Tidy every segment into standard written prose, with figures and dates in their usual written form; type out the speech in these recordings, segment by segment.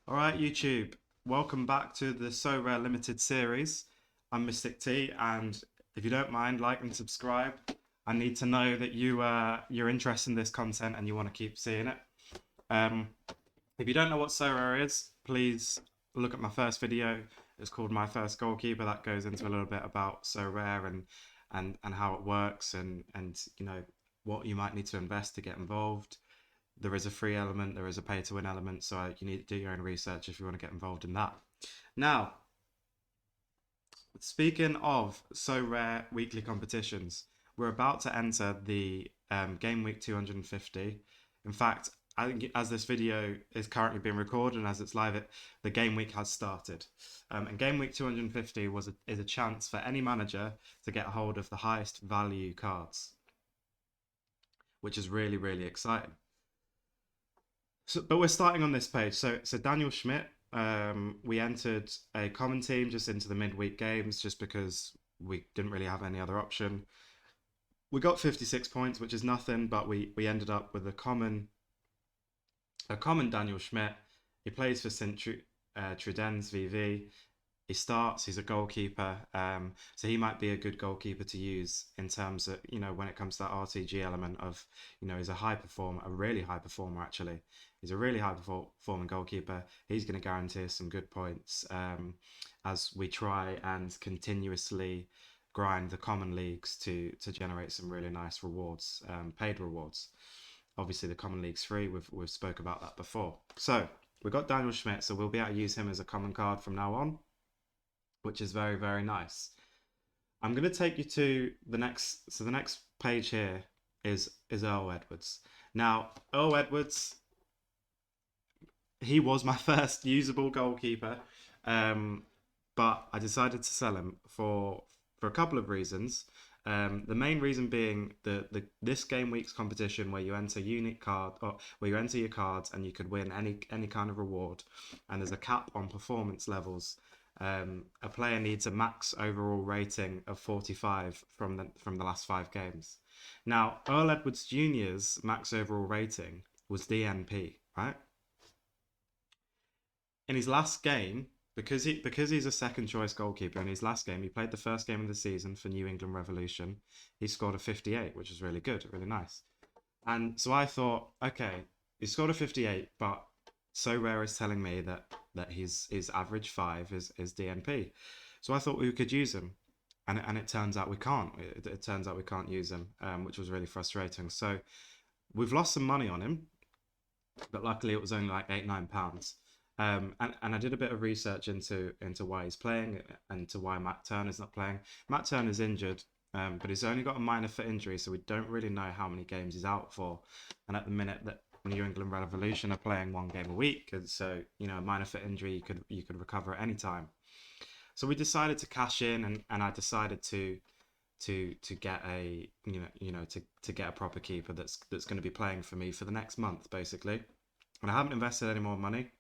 All right, YouTube, welcome back to the Sorare Limited series. I'm Mystic T, and if you don't mind, like and subscribe. I need to know that you're interested in this content and you want to keep seeing it. Um, if you don't know what Sorare is, please look at my first video. It's called My First Goalkeeper. That goes into a little bit about Sorare and how it works and what you might need to invest to get involved. There is a free element, there is a pay to win element, so you need to do your own research if you want to get involved in that. Now, speaking of Sorare weekly competitions, we're about to enter the game week 250. In fact, I think as this video is currently being recorded and as it's live, the game week has started. And game week 250 is a chance for any manager to get a hold of the highest value cards, which is really, really exciting. But we're starting on this page. So Daniel Schmidt, we entered a common team just into the midweek games, just because we didn't really have any other option. We got 56 points, which is nothing, but we ended up with a common Daniel Schmidt. He plays for St. Trudens VV. He starts. He's a goalkeeper, so he might be a good goalkeeper to use in terms of when it comes to that RTG element of he's a high performer, a really high performer actually. He's a really high performing goalkeeper. He's going to guarantee us some good points as we try and continuously grind the common leagues to generate some really nice rewards, paid rewards. Obviously, the common league's free. We've spoke about that before. So we've got Daniel Schmidt, so we'll be able to use him as a common card from now on, which is very, very nice. I'm going to take you to the next. So the next page here is Earl Edwards. Now, Earl Edwards, he was my first usable goalkeeper, but I decided to sell him for a couple of reasons. The main reason being this game week's competition where you enter unique card or where you enter your cards and you could win any kind of reward, and there's a cap on performance levels. A player needs a max overall rating of 45 from the last 5 games. Now, Earl Edwards Jr.'s max overall rating was DNP, right? In his last game, because he's a second choice goalkeeper, in his last game he played the first game of the season for New England Revolution. He scored a 58, which is really good, really nice. And so I thought, okay, he scored a 58, but Sorare is telling me that his average 5 is DNP. So I thought we could use him, and it turns out we can't. It turns out we can't use him, which was really frustrating. So we've lost some money on him, but luckily it was only like £8-9. And I did a bit of research into why he's playing and to why Matt Turner's not playing. Matt Turner's injured, but he's only got a minor foot injury, so we don't really know how many games he's out for. And at the minute that New England Revolution are playing 1 game a week, and so a minor foot injury you could recover at any time. So we decided to cash in, and I decided to get a to get a proper keeper that's going to be playing for me for the next month basically. And I haven't invested any more money.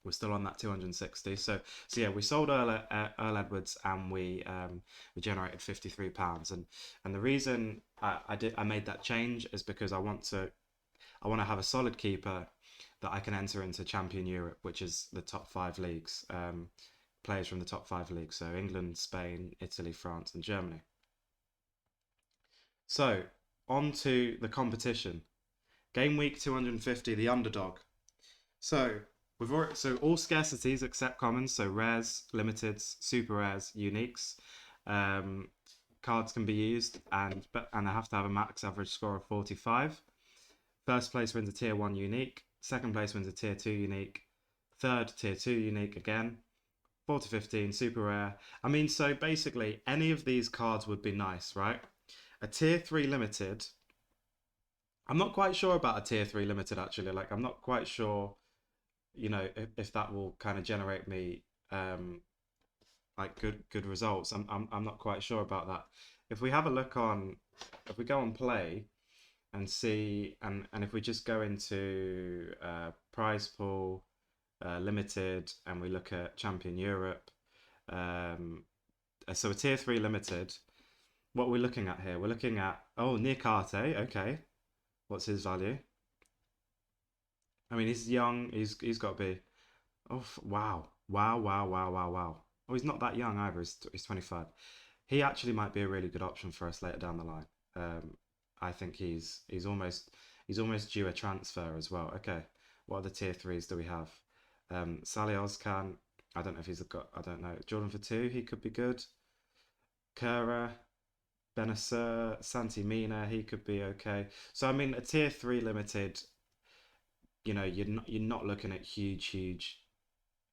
We're still on that 260. So yeah, we sold Earl Edwards and we generated £53. And the reason I made that change is because I want to have a solid keeper that I can enter into Champion Europe, which is the top 5 leagues, players from the top 5 leagues. So England, Spain, Italy, France, and Germany. So on to the competition. Game week 250, the underdog. So all scarcities except commons, so rares, limiteds, super rares, uniques. Cards can be used, and I have to have a max average score of 45. First place wins a tier 1 unique. Second place wins a tier 2 unique. Third, tier 2 unique again. 4 to 15, super rare. I mean, so basically any of these cards would be nice, right? A tier 3 limited. I'm not quite sure about a tier 3 limited actually. Like, I'm not quite sure if that will kind of generate me like good results. I'm not quite sure about that. If we have a look on, if we go on play and see, and if we just go into prize pool, limited, and we look at Champion Europe, so a tier 3 limited, what we're looking at here, we're looking at, oh, Niakate, okay. What's his value? I mean, he's young. He's got to be. Oh, wow. Wow, wow, wow, wow, wow. Oh, he's not that young either. He's 25. He actually might be a really good option for us later down the line. I think he's almost due a transfer as well. Okay, what other tier threes do we have? Sally Ozcan. I don't know if he's got. I don't know. Jordan for two. He could be good. Kura, Benacer, Santi Mina. He could be okay. So I mean, a tier three limited. You're not looking at huge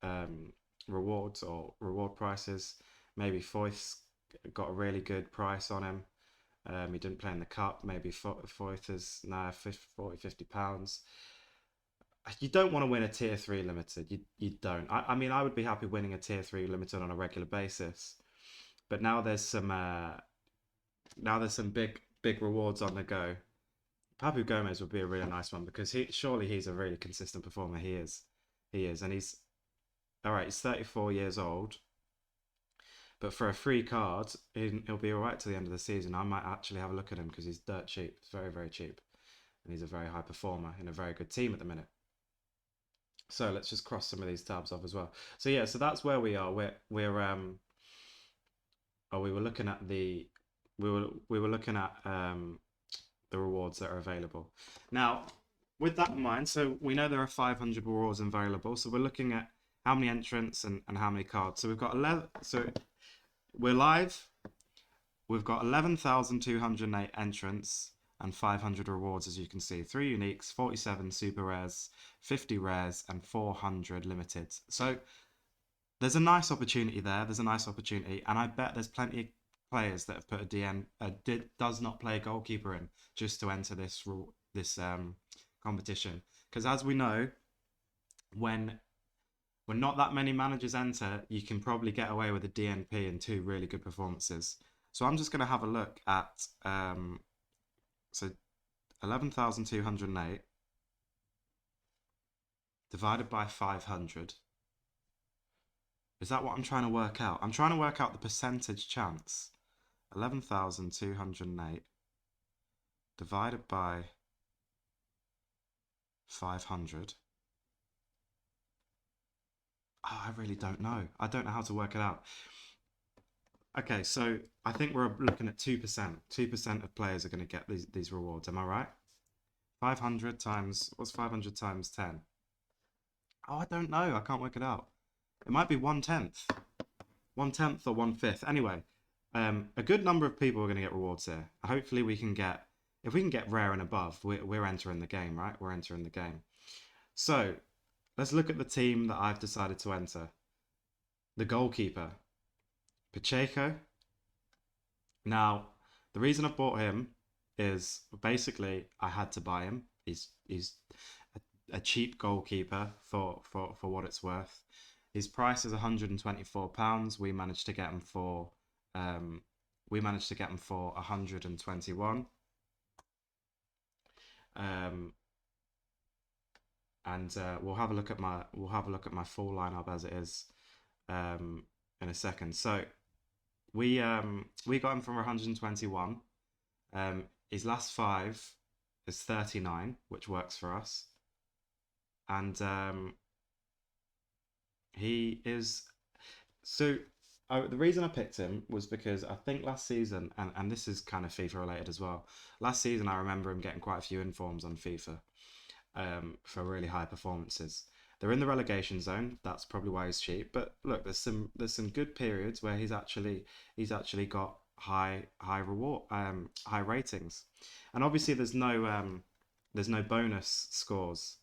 um, rewards or reward prices. Maybe Foyth's got a really good price on him. He didn't play in the cup. Maybe Foyth is now 50 £50. You don't want to win a tier three limited. You don't. I mean, I would be happy winning a tier three limited on a regular basis. But now there's some big rewards on the go. Papu Gomez would be a really nice one because he's a really consistent performer. He is, and he's all right. He's 34 years old, but for a free card, he'll be all right to the end of the season. I might actually have a look at him because he's dirt cheap. It's very, very cheap. And he's a very high performer in a very good team at the minute. So let's just cross some of these tabs off as well. So yeah, so that's where we are. We were looking at we were looking at the rewards that are available. Now, with that in mind, so we know there are 500 rewards available. So we're looking at how many entrants and how many cards. So we've got 11. So we're live. We've got 11,208 entrants and 500 rewards, as you can see. 3 uniques, 47 super rares, 50 rares, and 400 limiteds. So there's a nice opportunity there. There's a nice opportunity, and I bet there's plenty of players that have put a does not play goalkeeper in just to enter this competition. Because as we know, when not that many managers enter, you can probably get away with a DNP and 2 really good performances. So I'm just going to have a look at so 11,208 divided by 500. Is that what I'm trying to work out? I'm trying to work out the percentage chance. 11,208 divided by 500. Oh, I really don't know. I don't know how to work it out. Okay, so I think we're looking at 2%. 2% of players are going to get these rewards. Am I right? 500 times, what's 500 times 10? Oh, I don't know. I can't work it out. It might be 1/10. 1/10 or 1/5. Anyway, a good number of people are going to get rewards here. Hopefully if we can get rare and above, we're entering the game, right? We're entering the game. So let's look at the team that I've decided to enter. The goalkeeper, Pacheco. Now, the reason I bought him is basically I had to buy him. He's a cheap goalkeeper for what it's worth. His price is £124. We managed to get him for 121. And we'll have a look at my full lineup as it is in a second. So we got him from 121. His last 5 is 39, which works for us. And he is so. The reason I picked him was because I think last season, and this is kind of FIFA related as well. Last season, I remember him getting quite a few informs on FIFA for really high performances. They're in the relegation zone. That's probably why he's cheap. But look, there's some good periods where he's actually got high reward high ratings, and obviously there's no bonus scores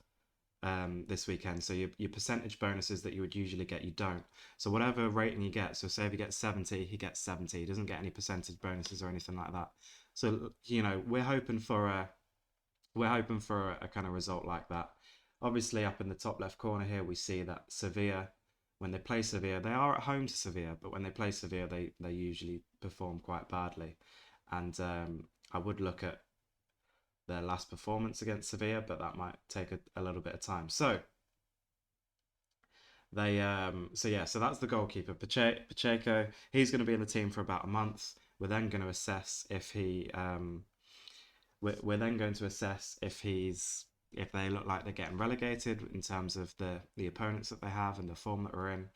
this weekend. So your percentage bonuses that you would usually get, you don't. So whatever rating you get, so say if he gets 70, he gets 70. He doesn't get any percentage bonuses or anything like that. So we're hoping for a kind of result like that. Obviously, up in the top left corner here, we see that Sevilla, when they play Sevilla, they are at home to Sevilla, but when they play Sevilla, they usually perform quite badly. And I would look at their last performance against Sevilla, but that might take a little bit of time. So so that's the goalkeeper, Pacheco. He's going to be in the team for about a month. We're then going to assess if he we're then going to assess if he's if they look like they're getting relegated in terms of the opponents that they have and the form that we're in,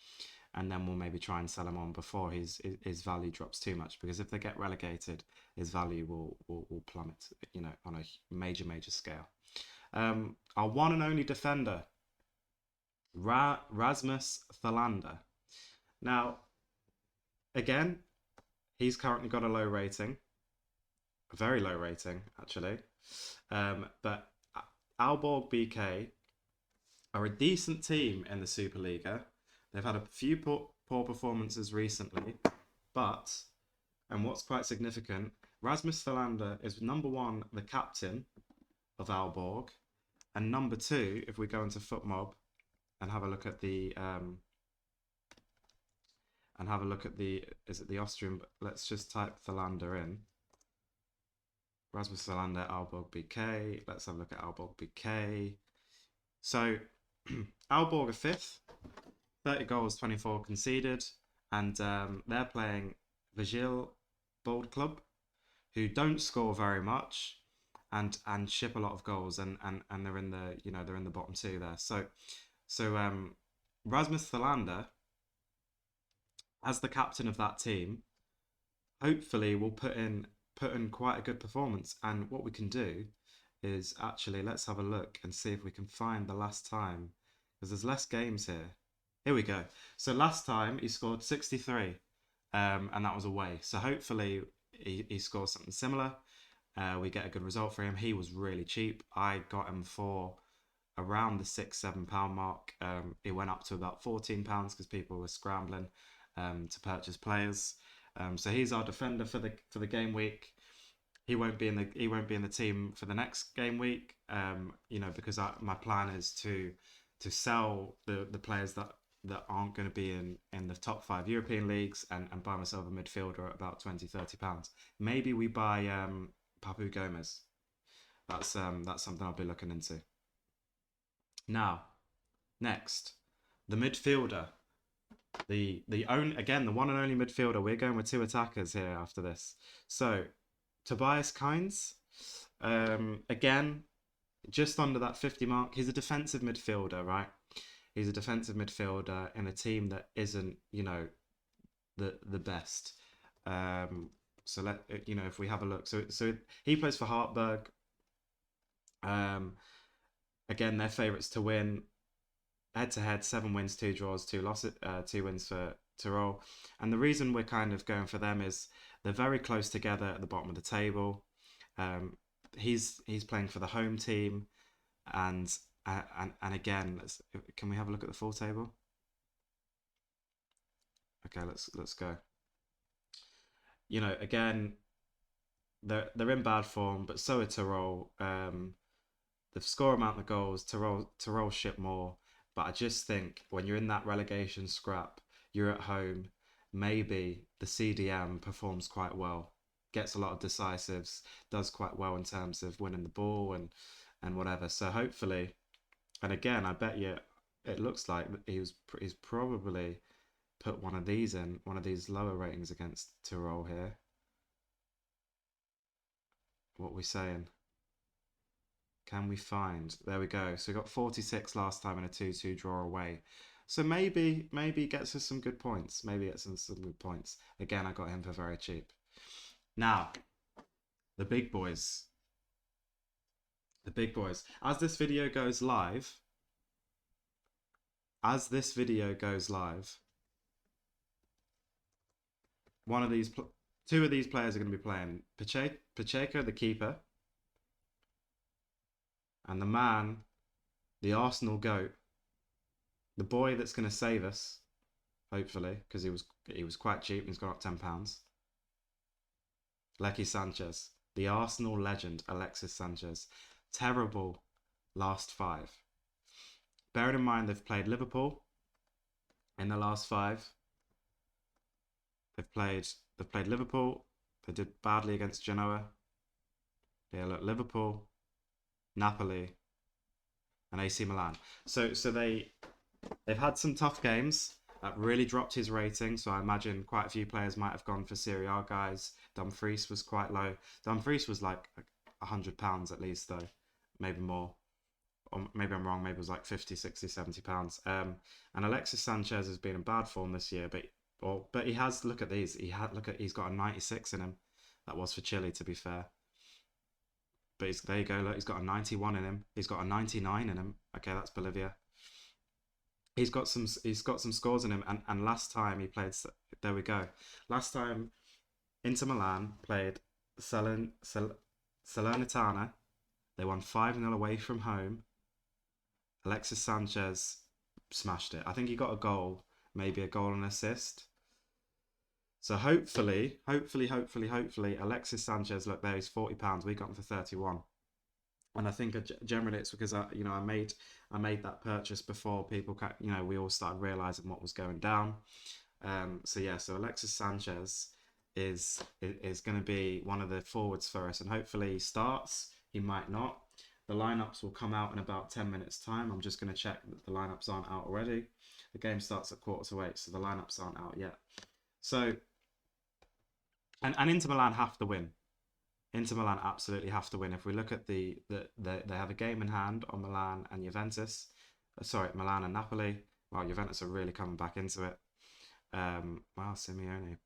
and then we'll maybe try and sell him on before his value drops too much. Because if they get relegated, his value will plummet, on a major scale. Our one and only defender, Rasmus Thalander. Now, again, he's currently got a low rating, a very low rating actually. But Aalborg BK are a decent team in the Superliga. They've had a few poor performances recently, but, and what's quite significant, Rasmus Thalander is number one, the captain of Aalborg, and number two, if we go into FootMob and have a look at the is it the Austrian? Let's just type Thalander in. Rasmus Thalander, Aalborg BK. Let's have a look at Aalborg BK. So Aalborg are fifth, 30 goals, 24 conceded, and they're playing Vigil Bold Club, who don't score very much and ship a lot of goals, and they're in the bottom two there. So Rasmus Thalander, as the captain of that team, hopefully will put in quite a good performance. And what we can do is actually, let's have a look and see if we can find the last time, because there's less games here. Here we go. So last time he scored 63, and that was away. So hopefully he scores something similar. We get a good result for him. He was really cheap. I got him for around the £6-7 mark. It went up to about £14 because people were scrambling to purchase players. So he's our defender for the game week. He won't be in the team for the next game week. Because my plan is to sell the players that aren't going to be in the top 5 European leagues, and buy myself a midfielder at about £20-30. Maybe we buy Papu Gomez. That's something I'll be looking into. Now, next, the midfielder. The one and only midfielder. We're going with 2 attackers here after this. So Tobias Kynes, again, just under that 50 mark. He's a defensive midfielder, right? He's a defensive midfielder in a team that isn't, the best. So if we have a look, so he plays for Hartberg. Again, they're favourites to win. Head to head, 7 wins, 2 draws, 2 losses, 2 wins for Tyrol. And the reason we're kind of going for them is they're very close together at the bottom of the table. He's playing for the home team, and again, can we have a look at the full table? Okay, let's go. Again, they're in bad form, but so are Tyrol. The score amount of goals, Tyrol ship more. But I just think when you're in that relegation scrap, you're at home, maybe the CDM performs quite well, gets a lot of decisives, does quite well in terms of winning the ball and whatever. So hopefully, and again, I bet you it looks like he's probably put one of these lower ratings against Tyrol here. What are we saying? Can we find? There we go. So we got 46 last time in a 2-2 draw away. So maybe gets us some good points. Maybe gets us some good points. Again, I got him for very cheap. Now, the big boys. The big boys. As this video goes live, two of these players are going to be playing. Pacheco, the keeper, and the man, the Arsenal GOAT, the boy that's going to save us, hopefully, because he was quite cheap and he's gone up £10. Lecky Sanchez, the Arsenal legend, Alexis Sanchez. Terrible last 5. Bearing in mind they've played Liverpool in the last 5. They've played Liverpool. They did badly against Genoa. Yeah, look, Liverpool, Napoli, and AC Milan. So they've had some tough games that really dropped his rating. So I imagine quite a few players might have gone for Serie A guys. Dumfries was quite low. Dumfries was like £100 at least, though, maybe more. or maybe I'm wrong, maybe it was like 50, 60, 70 pounds. And Alexis Sanchez has been in bad form this year, but he has, look at these. He's got a 96 in him. That was for Chile, to be fair. But there you go, look, he's got a 91 in him. He's got a 99 in him. Okay, that's Bolivia. He's got some scores in him, and last time he played, there we go. Last time Inter Milan played Salernitana. They won 5-0 away from home. Alexis Sanchez smashed it. I think he got a goal, maybe a goal and assist. So hopefully, Alexis Sanchez, look there, he's £40. We got him for 31. And I think generally it's because I made that purchase before people, we all started realizing what was going down. So Alexis Sanchez is going to be one of the forwards for us, and hopefully he starts. He might not. The lineups will come out in about 10 minutes time. I'm just going to check that the lineups aren't out already. The game starts at 7:45, so the lineups aren't out yet. So, and Inter Milan have to win. Inter Milan absolutely have to win. If we look at they have a game in hand on Milan and Juventus. Sorry, Milan and Napoli. Well, Juventus are really coming back into it. Wow, Simeone,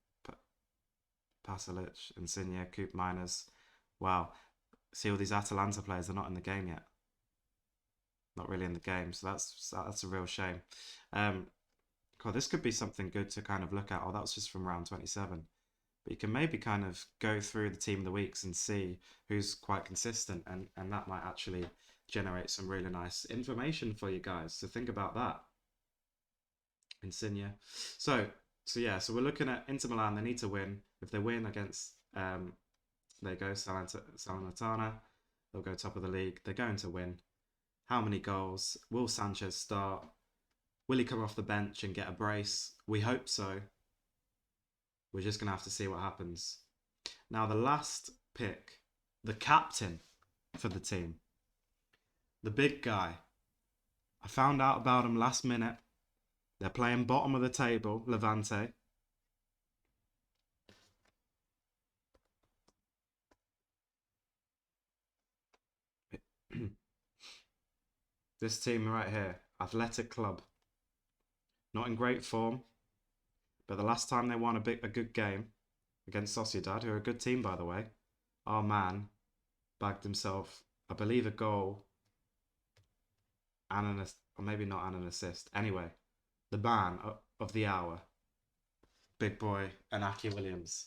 Pasalic, Insigne, Coop Miners. Wow. See all these Atalanta players, they're not in the game yet. Not really in the game, so that's a real shame. God, this could be something good to kind of look at. Oh, that was just from round 27. But you can maybe kind of go through the team of the weeks and see who's quite consistent, and that might actually generate some really nice information for you guys. So think about that. Insigne. So we're looking at Inter Milan. They need to win. If they win against there you go, Salernitana, they'll go top of the league. They're going to win. How many goals? Will Sanchez start? Will he come off the bench and get a brace? We hope so. We're just going to have to see what happens. Now, the last pick, the captain for the team, the big guy. I found out about him last minute. They're playing bottom of the table, Levante. This team right here, Athletic Club. Not in great form, but the last time they won a good game against Sociedad, who are a good team, by the way, our man bagged himself, I believe, a goal and or maybe not and an assist. Anyway, the man of the hour, big boy, Inaki Williams.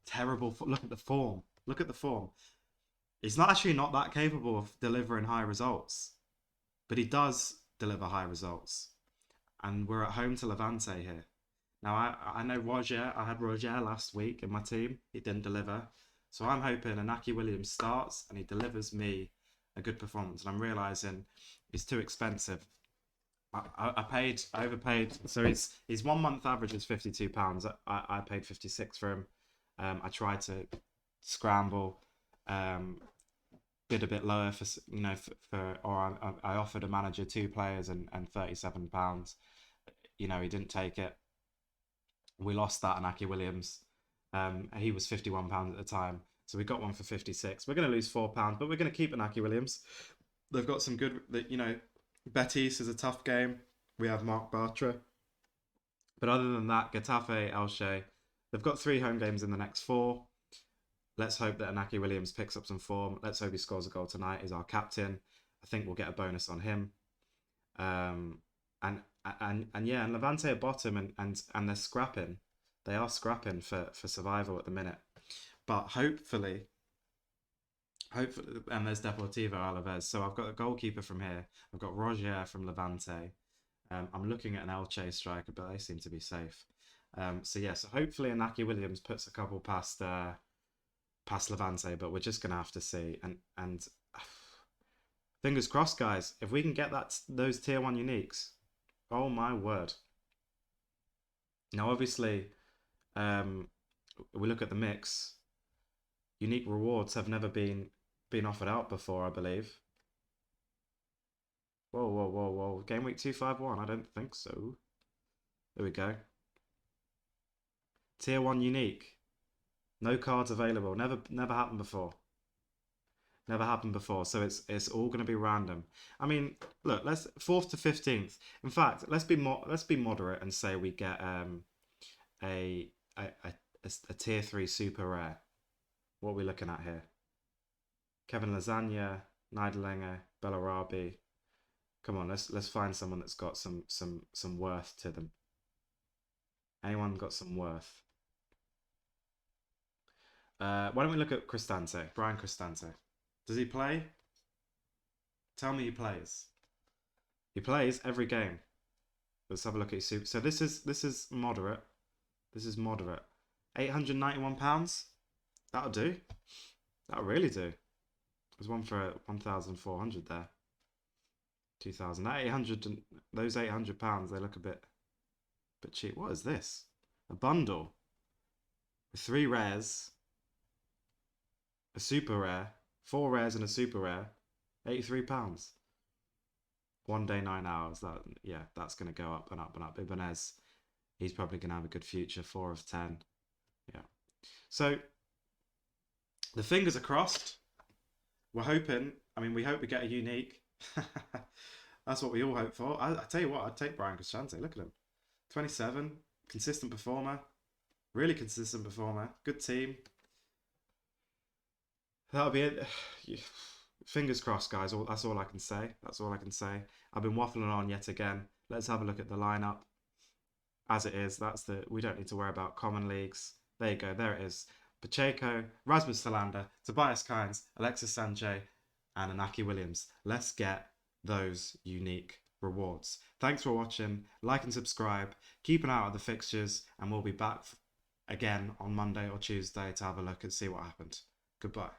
Terrible. Look at the form. Look at the form. He's not that capable of delivering high results, but he does deliver high results. And we're at home to Levante here. Now, I know Roger. I had Roger last week in my team. He didn't deliver. So I'm hoping Inaki Williams starts and he delivers me a good performance. And I'm realising it's too expensive. I overpaid. So his 1 month average is £52. I paid 56 for him. I tried to scramble, bid a bit lower I offered a manager 2 players and £37. He didn't take it. We lost that, Inaki Williams. He was £51 at the time, so we got one for 56. We're going to lose £4, but we're going to keep Inaki Williams. They've got some good, Betis is a tough game. We have Mark Bartra. But other than that, Getafe, Elche, they've got 3 home games in the next 4. Let's hope that Inaki Williams picks up some form. Let's hope he scores a goal tonight. He's our captain. I think we'll get a bonus on him. And Levante are bottom and they're scrapping. They are scrapping for survival at the minute. But hopefully, and there's Deportivo Alaves. So I've got a goalkeeper from here. I've got Roger from Levante. I'm looking at an Elche striker, but they seem to be safe. So hopefully Inaki Williams puts a couple past Levante, but we're just gonna have to see. And fingers crossed, guys. If we can get those tier 1 uniques, oh my word. Now, obviously, we look at the mix. Unique rewards have never been offered out before, I believe. Whoa. Game week 251? I don't think so. There we go. Tier 1 unique. No cards available. Never happened before. Never happened before, so it's all going to be random. I mean, look, let's 4th to 15th. In fact, let's be moderate and say we get a a, a, a tier 3 super rare. What are we looking at here? Kevin Lasagna, Niederlanger, Bellarabi. Come on, let's find someone that's got some worth to them. Anyone got some worth? Why don't we look at Cristante, Brian Cristante? Does he play? Tell me he plays. He plays every game. Let's have a look at his super. So this is moderate. This is moderate. £891. That'll do. That'll really do. There's one for 1,400 there. 2,000. That 800 and those £800. They look a bit cheap. What is this? A bundle with 3 rares, a super rare, 4 rares and a super rare. £83. 1 day, 9 hours. That's gonna go up and up and up. Ibanez, he's probably gonna have a good future. 4 of 10. Yeah. So the fingers are crossed. We're hoping. I mean, we hope we get a unique. That's what we all hope for. I tell you what, I'd take Brian Cristante. Look at him. 27, consistent performer. Really consistent performer. Good team. That'll be it. Fingers crossed, guys. That's all I can say. That's all I can say. I've been waffling on yet again. Let's have a look at the lineup. As it is, we don't need to worry about common leagues. There you go. There it is. Pacheco, Rasmus Salander, Tobias Kynes, Alexis Sanchez, and Inaki Williams. Let's get those unique rewards. Thanks for watching. Like and subscribe. Keep an eye out of the fixtures, and we'll be back again on Monday or Tuesday to have a look and see what happened. Goodbye.